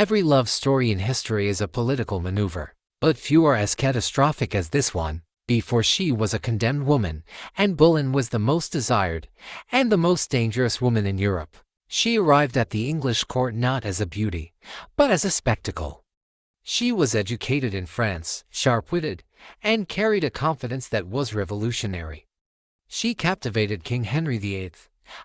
Every love story in history is a political maneuver, but few are as catastrophic as this one. Before she was a condemned woman, Anne Boleyn was the most desired and the most dangerous woman in Europe. She arrived at the English court not as a beauty, but as a spectacle. She was educated in France, sharp-witted, and carried a confidence that was revolutionary. She captivated King Henry VIII,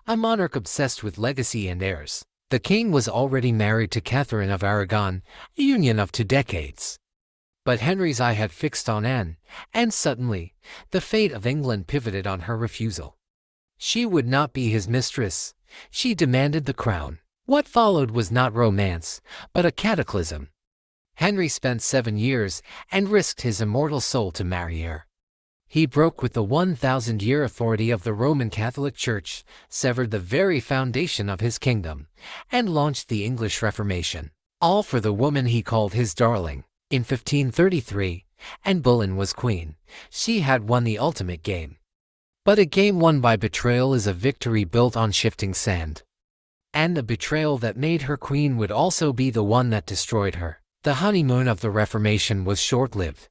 a monarch obsessed with legacy and heirs. The king was already married to Catherine of Aragon, a union of 2 decades. But Henry's eye had fixed on Anne, and suddenly, the fate of England pivoted on her refusal. She would not be his mistress. She demanded the crown. What followed was not romance, but a cataclysm. Henry spent 7 years and risked his immortal soul to marry her. He broke with the 1,000-year authority of the Roman Catholic Church, severed the very foundation of his kingdom, and launched the English Reformation. All for the woman he called his darling. In 1533, Anne Boleyn was queen. She had won the ultimate game. But a game won by betrayal is a victory built on shifting sand. And the betrayal that made her queen would also be the one that destroyed her. The honeymoon of the Reformation was short-lived.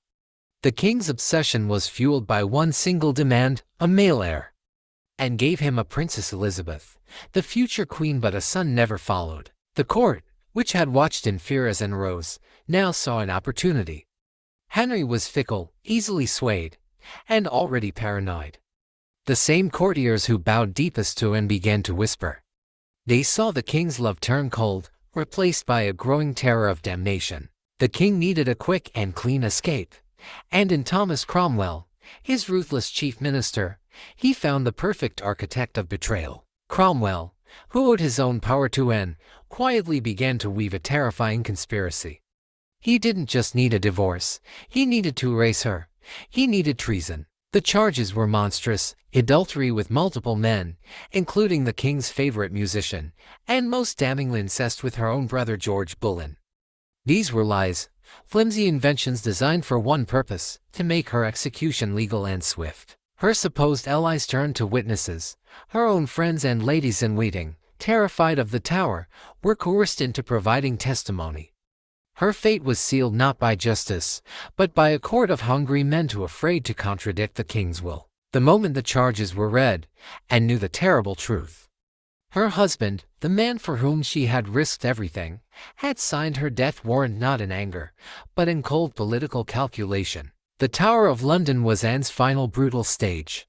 The king's obsession was fueled by one single demand, a male heir, and gave him a Princess Elizabeth, the future queen, but a son never followed. The court, which had watched in fear as Anne rose, now saw an opportunity. Henry was fickle, easily swayed, and already paranoid. The same courtiers who bowed deepest to Anne began to whisper. They saw the king's love turn cold, replaced by a growing terror of damnation. The king needed a quick and clean escape, and in Thomas Cromwell, his ruthless chief minister, he found the perfect architect of betrayal. Cromwell, who owed his own power to Anne, quietly began to weave a terrifying conspiracy. He didn't just need a divorce, he needed to erase her. He needed treason. The charges were monstrous: adultery with multiple men, including the king's favorite musician, and most damningly incest with her own brother George Boleyn. These were lies, flimsy inventions designed for one purpose: to make her execution legal and swift. Her supposed allies turned to witnesses. Her own friends and ladies in waiting, terrified of the Tower, were coerced into providing testimony. Her fate was sealed not by justice, but by a court of hungry men too afraid to contradict the king's will. The moment the charges were read, Anne knew the terrible truth. Her husband, the man for whom she had risked everything, had signed her death warrant not in anger, but in cold political calculation. The Tower of London was Anne's final brutal stage.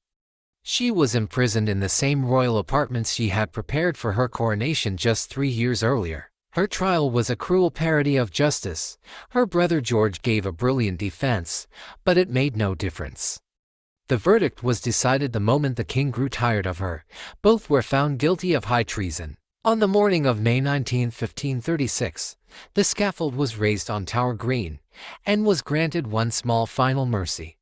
She was imprisoned in the same royal apartments she had prepared for her coronation just 3 years earlier. Her trial was a cruel parody of justice. Her brother George gave a brilliant defense, but it made no difference. The verdict was decided the moment the king grew tired of her. Both were found guilty of high treason. On the morning of May 19, 1536, the scaffold was raised on Tower Green, and was granted one small final mercy.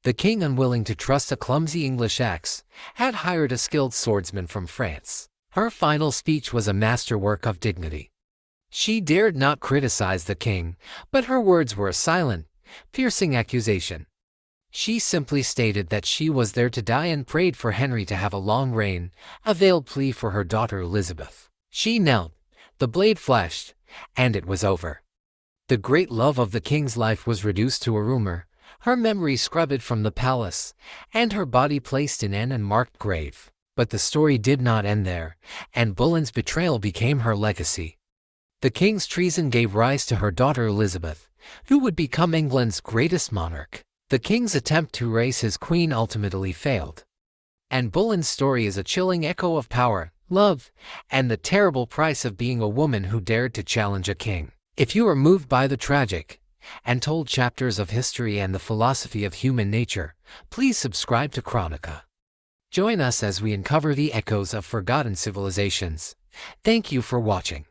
The king, unwilling to trust a clumsy English axe, had hired a skilled swordsman from France. Her final speech was a masterwork of dignity. She dared not criticize the king, but her words were a silent, piercing accusation. She simply stated that she was there to die and prayed for Henry to have a long reign, a veiled plea for her daughter Elizabeth. She knelt, the blade flashed, and it was over. The great love of the king's life was reduced to a rumor, her memory scrubbed from the palace, and her body placed in an unmarked grave. But the story did not end there, and Boleyn's betrayal became her legacy. The king's treason gave rise to her daughter Elizabeth, who would become England's greatest monarch. The king's attempt to erase his queen ultimately failed. And Boleyn's story is a chilling echo of power, love, and the terrible price of being a woman who dared to challenge a king. If you are moved by the tragic and told chapters of history and the philosophy of human nature, please subscribe to Chronica. Join us as we uncover the echoes of forgotten civilizations. Thank you for watching.